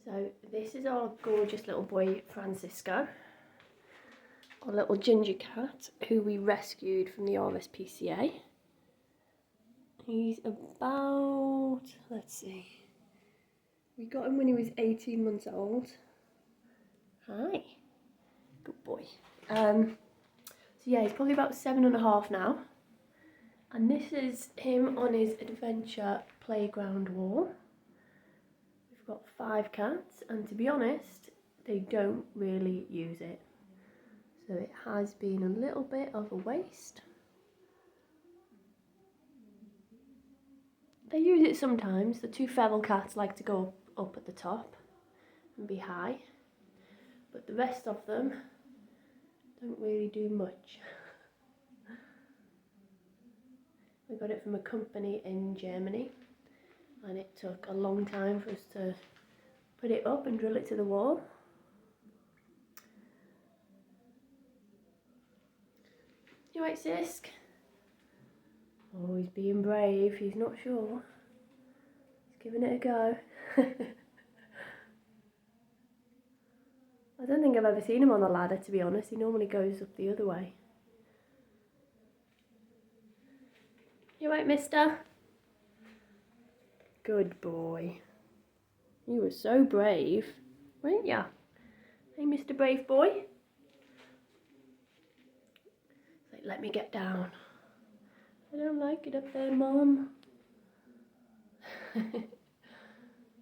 So this is our gorgeous little boy Francisco, our little ginger cat who we rescued from the RSPCA. He's about, let's see, we got him when he was 18 months old. Hi, good boy. So yeah, he's probably about 7.5 now. And this is him on his adventure playground wall. We've got 5 cats, and to be honest, they don't really use it. So it has been a little bit of a waste. They use it sometimes. The 2 feral cats like to go up at the top and be high. But the rest of them don't really do much. We got it from a company in Germany, and it took a long time for us to put it up and drill it to the wall. You right, Sisk? Oh, he's being brave. He's not sure. He's giving it a go. I don't think I've ever seen him on the ladder, to be honest. He normally goes up the other way. You right, mister? Good boy. You were so brave, weren't ya? Hey, Mr. Brave Boy. It's like, let me get down. I don't like it up there, Mum.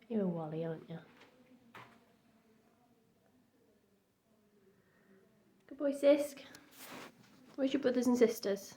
You're a Wally, aren't you? Good boy, Sisk. Where's your brothers and sisters?